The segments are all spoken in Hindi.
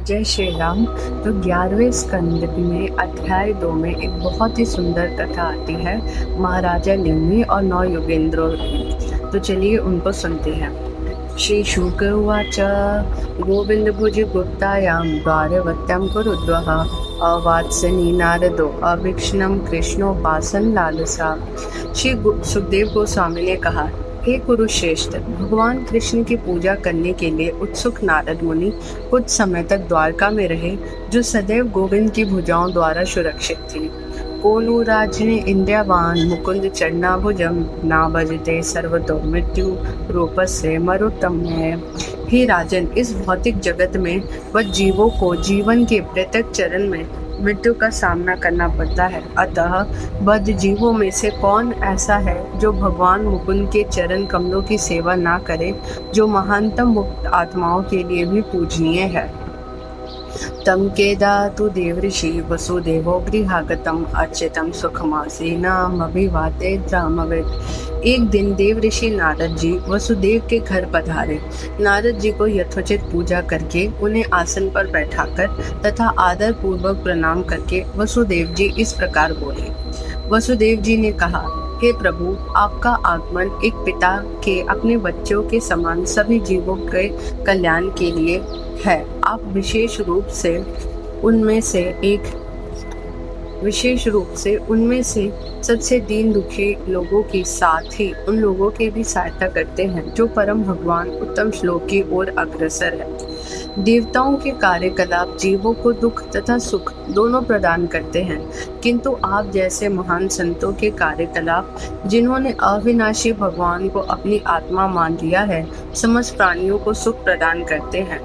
जय श्री राम। तो 11वें स्कंद में अध्याय 2 में एक बहुत ही सुंदर कथा आती है, महाराजा निम्नि और 9 योगेंद्रों की। तो चलिए उनको सुनते हैं। श्री शुक उवाच गोविंद भुज गुप्तायां द्वारवत्यं कुरुद्वः अवात्सनी नारदो अवीक्षणं कृष्णोपासन लालसा। श्री सुखदेव गोस्वामी ने कहा, हे कुरुश्रेष्ठ, भगवान कृष्ण की पूजा करने के लिए उत्सुक नारद मुनि कुछ समय तक द्वारका में रहे, जो सदैव गोविंद की भुजाओं द्वारा सुरक्षित थी। कोनु राज्ञे इंद्रियवान मुकुंद चरणाभुजम ना भजते सर्वतो मृत्यु रूपस्य मरुतम्य। हे राजन, इस भौतिक जगत में वह जीवों को जीवन के प्रत्येक चरण में मृत्यु का सामना करना पड़ता है। अतः बद्ध जीवों में से कौन ऐसा है जो भगवान मुकुंद के चरण कमलों की सेवा ना करे, जो महानतम मुक्त आत्माओं के लिए भी पूजनीय है। तम केदातु देवऋषि वसुदेवो गृहागतम अर्चितम सुखमासीनाम अभिवाते द्रामविद। एक दिन देव ऋषि नारद जी वसुदेव के घर पधारे। नारद जी को यथोचित पूजा करके उन्हें आसन पर बैठाकर तथा आदर पूर्वक प्रणाम करके वसुदेव जी इस प्रकार बोले। वसुदेव जी ने कहा, हे प्रभु, आपका आगमन एक पिता के अपने बच्चों के समान सभी जीवों के कल्याण के लिए है। आप विशेष रूप से उनमें से सबसे दीन दुखी लोगों की साथ ही उन लोगों की भी सहायता करते हैं जो परम भगवान उत्तम श्लोक की ओर अग्रसर है। देवताओं के कार्यकलाप जीवों को दुख तथा सुख दोनों प्रदान करते हैं, किंतु आप जैसे महान संतों के कार्यकलाप, जिन्होंने अविनाशी भगवान को अपनी आत्मा मान लिया है, समस्त प्राणियों को सुख प्रदान करते हैं।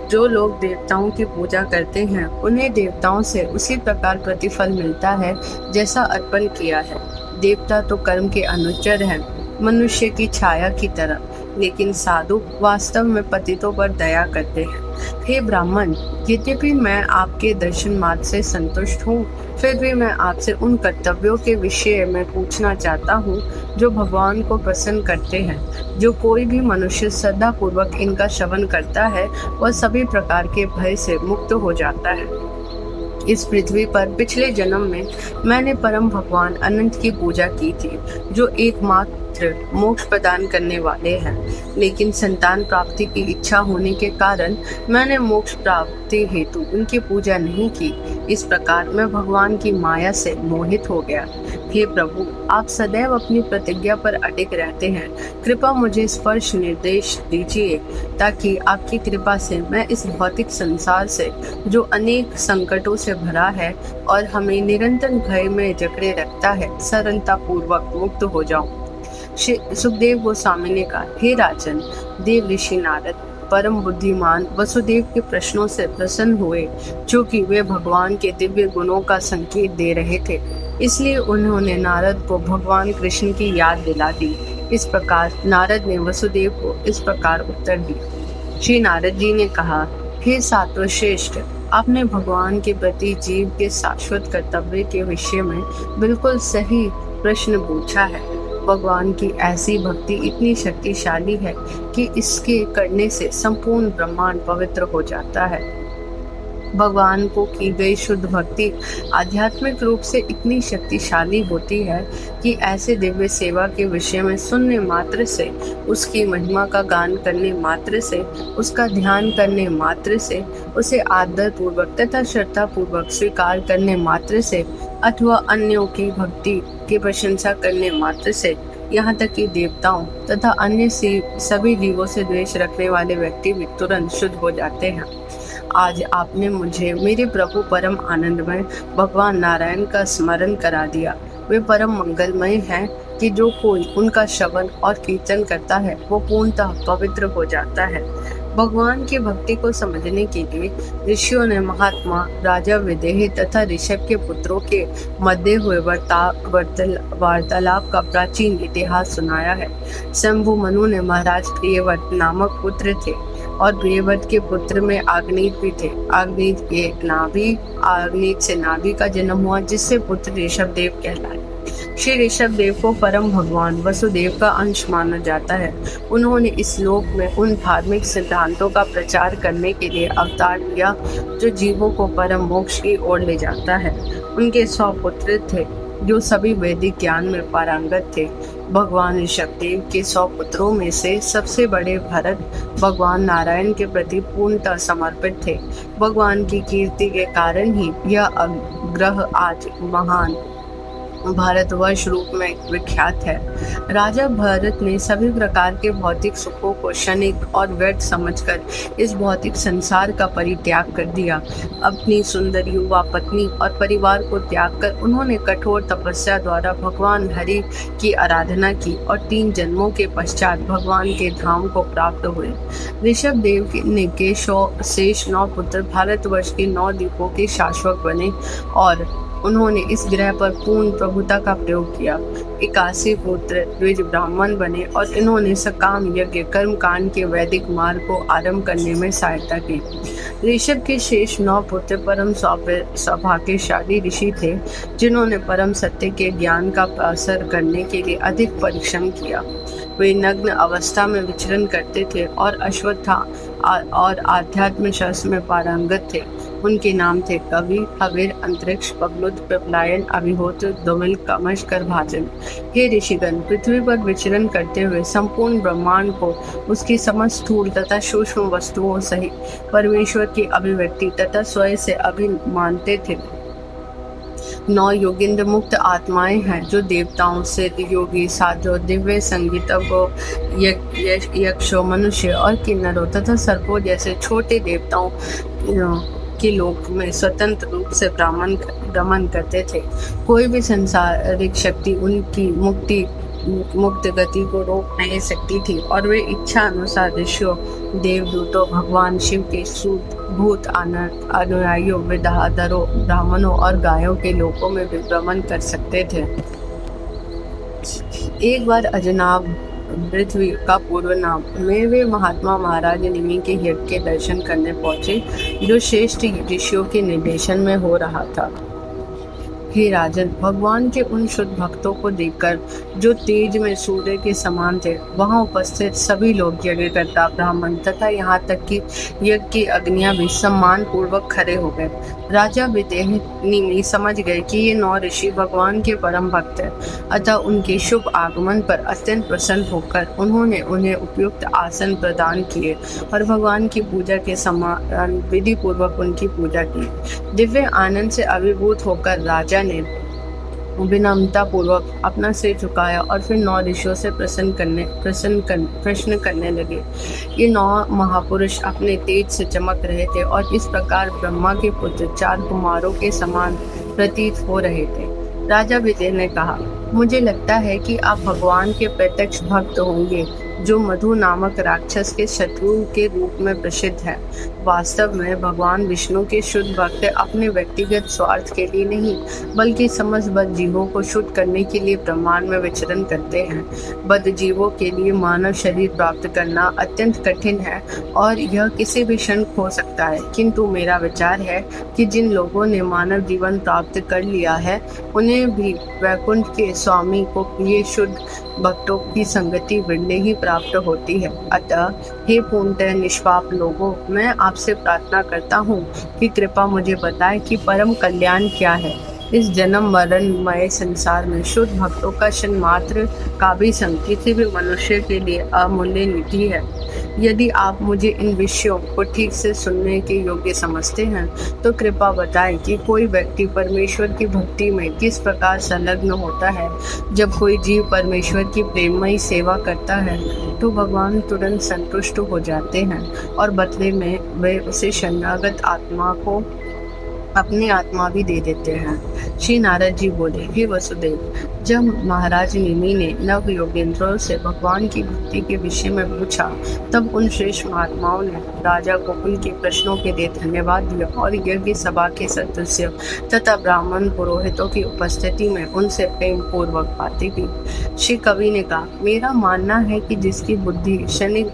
जो लोग देवताओं की पूजा करते हैं, उन्हें देवताओं से उसी प्रकार प्रतिफल मिलता है जैसा अर्पण किया है। देवता तो कर्म के अनुचर हैं, मनुष्य की छाया की तरह, लेकिन साधु वास्तव में पतितों पर दया करते हैं। हे ब्राह्मण, यद्यपि मैं आपके दर्शन मात्र से संतुष्ट हूँ, फिर भी मैं आपसे उन कर्तव्यों के विषय में पूछना चाहता हूँ जो भगवान को प्रसन्न करते हैं। जो कोई भी मनुष्य श्रद्धा पूर्वक इनका श्रवण करता है, वह सभी प्रकार के भय से मुक्त हो जाता है। इस पृथ्वी पर पिछले जन्म में मैंने परम भगवान अनंत की पूजा की थी, जो एकमात्र मोक्ष प्रदान करने वाले हैं, लेकिन संतान प्राप्ति की इच्छा होने के कारण मैंने मोक्ष प्राप्ति हेतु उनकी पूजा नहीं की। इस प्रकार मैं भगवान की माया से मोहित हो गया। हे प्रभु, आप सदैव अपनी प्रतिज्ञा पर अडिग रहते हैं। कृपा मुझे स्पर्श निर्देश दीजिए, ताकि आपकी कृपा से मैं इस भौतिक संसार से, जो अनेक संकटों से भरा है और हमें निरंतर भय में जकड़े रखता है, सरलता पूर्वक मुक्त हो जाऊं। सुखदेव गोस्वामी ने कहा, हे राजन, देव ऋषि नारद परम बुद्धिमान वसुदेव के प्रश्नों से प्रसन्न हुए, क्योंकि वे भगवान के दिव्य गुणों का संकेत दे रहे थे। इसलिए उन्होंने नारद को भगवान कृष्ण की याद दिला दी। इस प्रकार नारद ने वसुदेव को इस प्रकार उत्तर दिया। श्री नारद जी ने कहा, हे सात्व श्रेष्ठ, आपने भगवान के प्रति जीव के शाश्वत कर्तव्य के विषय में बिल्कुल सही प्रश्न पूछा है। भगवान की ऐसी भक्ति इतनी शक्तिशाली है कि इसके करने से संपूर्ण ब्रह्मांड पवित्र हो जाता है। भगवान को की गई शुद्ध भक्ति आध्यात्मिक रूप से इतनी शक्तिशाली होती है कि ऐसे दिव्य सेवा के विषय में सुनने मात्र से, उसकी महिमा का गान करने मात्र से, उसका ध्यान करने मात्र से, उसे आदर पूर्वक तथा श्रद्धा पूर्वक स्वीकार करने मात्र से, अथवा अन्यों की भक्ति की प्रशंसा करने मात्र से, यहाँ तक कि देवताओं तथा अन्य सभी जीवों से द्वेष रखने वाले व्यक्ति भी तुरंत शुद्ध हो जाते हैं। आज आपने मुझे मेरे प्रभु परम आनंदमय भगवान नारायण का स्मरण करा दिया। वे परम मंगलमय हैं कि जो कोई उनका श्रवण और कीर्तन करता है, वो पूर्णतः पवित्र हो जाता है। भगवान की भक्ति को समझने के लिए ऋषियों ने महात्मा राजा विदेह तथा ऋषभ के पुत्रों के मध्य हुए वार्तालाप का प्राचीन इतिहास सुनाया है। शंभु मनु ने महाराज प्रियव्रत नामक पुत्र थे, और प्रियव्रत के पुत्र में आग्नेय भी थे। आग्नेय से नाभि का जन्म हुआ, जिससे पुत्र ऋषभ देव कहलाए। श्री ऋषभ देव को परम भगवान वसुदेव का अंश माना जाता है। उन्होंने इस लोक में उन धार्मिक सिद्धांतों का प्रचार करने के लिए अवतार लिया जो जीवों को परम मोक्ष की ओर ले जाता है। उनके 100 पुत्र थे जो सभी वैदिक ज्ञान में पारंगत थे। भगवान ऋषभ देव के 100 पुत्रों में से सबसे बड़े भरत भगवान नारायण के प्रति पूर्णतः समर्पित थे। भगवान की कीर्ति के कारण ही यह ग्रह आज महान भारतवर्ष रूप में विख्यात है। राजा भरत ने सभी प्रकार के भौतिक सुखों को क्षणिक और व्यर्थ समझकर इस भौतिक संसार का परित्याग कर दिया। अपनी सुंदर युवा पत्नी और परिवार को त्याग कर उन्होंने कठोर तपस्या द्वारा भगवान हरि की आराधना की और 3 जन्मों के पश्चात भगवान के धाम को प्राप्त हुए। ऋषभ देव के शेष 9 पुत्र भारतवर्ष के 9 द्वीपों के शासक बने और उन्होंने इस ग्रह पर पूर्ण प्रभुता का प्रयोग किया। 81 पुत्र द्विज ब्राह्मण बने और इन्होंने सकाम यज्ञ कर्म कांड के वैदिक मार्ग को आरंभ करने में सहायता की। ऋषभ के शेष 9 पुत्र परम सौभाग्यशाली ऋषि थे जिन्होंने परम सत्य के ज्ञान का प्रसार करने के लिए अधिक परिश्रम किया। वे नग्न अवस्था में विचरण करते थे और और आध्यात्म शास्त्र में पारंगत थे। उनके नाम थे कवि, हविर, अंतरिक्ष, पगलुद, पिपलायन, अभिहोत्र, दुमिल, कमश, करभाजन। हे ऋषिगण, पृथ्वी पर विचरण करते हुए संपूर्ण ब्रह्मांड को उसकी समस्त स्थूल तथा सूक्ष्म वस्तुओं सहित परमेश्वर की अभिव्यक्ति तथा स्वयं से मानते थे। 9 योगिंद्र मुक्त आत्माएं हैं जो देवताओं से योगी, साधु, दिव्य संगीतज्ञों, यक्षों, मनुष्य और किन्नरों तथा सर्पों जैसे छोटे देवताओं के लोक में स्वतंत्र रूप से भ्रमण करते थे। कोई भी संसारिक शक्ति उनकी मुक्त गति को रोक नहीं सकती थी और वे इच्छा अनुसार ऋषियों, देवदूतों, भगवान शिव के सूत भूत अनुयायियों, विद्याधरों, ब्राह्मणों और गायों के लोकों में भी भ्रमण कर सकते थे। एक बार अजनाब पृथ्वी का पूर्व नाम में वे महात्मा महाराज निमि के यज्ञ के दर्शन करने पहुंचे जो श्रेष्ठ ऋषियों के निर्देशन में हो रहा था। हे राजन, भगवान के उन शुद्ध भक्तों को देखकर जो तेज में सूर्य के समान थे, वहां उपस्थित सभी लोग यज्ञकर्ता, ब्राह्मण तथा यहाँ तक कि यज्ञ की अग्नियां भी सम्मान पूर्वक खड़े हो गए। राजा विदेहनिमि समझ गए कि ये 9 ऋषि भगवान के परम भक्त हैं, अतः उनके शुभ आगमन पर अत्यंत प्रसन्न होकर उन्होंने उन्हें उपयुक्त आसन प्रदान किए और भगवान की पूजा के समान विधि पूर्वक उनकी पूजा की। दिव्य आनंद से अभिभूत होकर राजा ने विनम्रता पूर्वक अपना सिर झुकाया और फिर 9 ऋषियों से प्रश्न करने लगे। ये 9 महापुरुष अपने तेज से चमक रहे थे और इस प्रकार ब्रह्मा के पुत्र 4 कुमारों के समान प्रतीत हो रहे थे। राजा विजय ने कहा, मुझे लगता है कि आप भगवान के प्रत्यक्ष भक्त होंगे जो मधु नामक राक्षस के शत्रु के रूप में प्रसिद्ध है। वास्तव में भगवान विष्णु के शुद्ध भक्त अपने व्यक्तिगत स्वार्थ के लिए नहीं बल्कि समस्त बद्ध जीवों को शुद्ध करने के लिए ब्रह्मांड में विचरण करते हैं। बद्ध जीवों के लिए मानव शरीर प्राप्त करना अत्यंत कठिन है और यह किसी भी क्षण हो सकता है, किंतु मेरा विचार है कि जिन लोगों ने मानव जीवन प्राप्त कर लिया है उन्हें भी वैकुंठ के स्वामी को ये शुद्ध भक्तों की संगति बिरले ही प्राप्त होती है। अतः हे पूर्णतः निष्पाप लोगों, मैं आपसे प्रार्थना करता हूँ कि कृपा मुझे बताएं कि परम कल्याण क्या है। इस जन्म मरणमय संसार में शुद्ध भक्तों का क्षण मात्र का भी संग किसी भी मनुष्य के लिए अमूल्य निधि है। यदि आप मुझे इन विषयों को ठीक से सुनने के योग्य समझते हैं तो कृपा बताएं कि कोई व्यक्ति परमेश्वर की भक्ति में किस प्रकार संलग्न होता है। जब कोई जीव परमेश्वर की प्रेममयी सेवा करता है तो भगवान तुरंत संतुष्ट हो जाते हैं और बदले में वे उसे शरणागत आत्मा को अपनी आत्मा भी दे देते हैं। श्री नारद जी बोले, हे वसुदेव, जब महाराज निमि ने नव योगेंद्रों से भगवान की भक्ति के विषय में पूछा तब उन श्रेष्ठ महात्माओं ने राजा गोकुल के प्रश्नों के लिए धन्यवाद दिया और यज्ञ सभा के सदस्य तथा ब्राह्मण पुरोहितों की उपस्थिति में उनसे प्रेम पूर्वक बातें की। श्री कवि ने कहा, मेरा मानना है कि जिसकी बुद्धि क्षणिक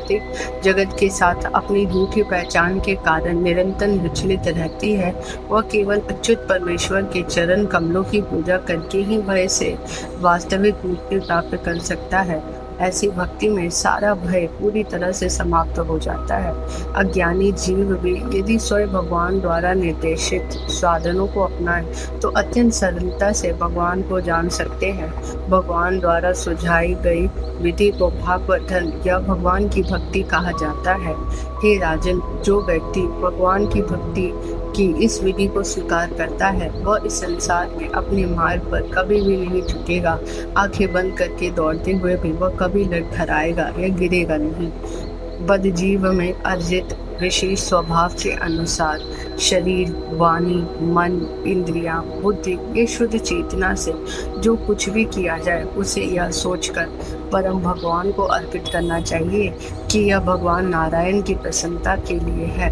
भौतिक जगत के साथ अपनी झूठी पहचान के कारण निरंतर विचलित रहती है, वह केवल अच्युत परमेश्वर के चरण कमलों की पूजा करके ही भय से वास्तविक मुक्ति प्राप्त कर सकता है। ऐसी भक्ति में सारा भय पूरी तरह से समाप्त हो जाता है। अज्ञानी जीव भी यदि स्वयं भगवान द्वारा निर्देशित साधनों को अपनाएं तो अत्यंत सरलता से भगवान को जान सकते हैं। भगवान द्वारा सुझाई गई विधि को भागवतन या भगवान की भक्ति कहा जाता है। हे राजन, जो व्यक्ति भगवान की भक्ति की इस विधि को स्वीकार करता है वह इस संसार में अपने मार्ग पर कभी भी नहीं झुकेगा। आंखें बंद करके दौड़ते हुए भी वह कभी लड़खड़ाएगा या गिरेगा नहीं। बद्धजीव में अर्जित विशेष स्वभाव के अनुसार शरीर, वाणी, मन, इंद्रियां, बुद्धि ये शुद्ध चेतना से जो कुछ भी किया जाए उसे यह सोचकर परम भगवान को अर्पित करना चाहिए कि यह भगवान नारायण की प्रसन्नता के लिए है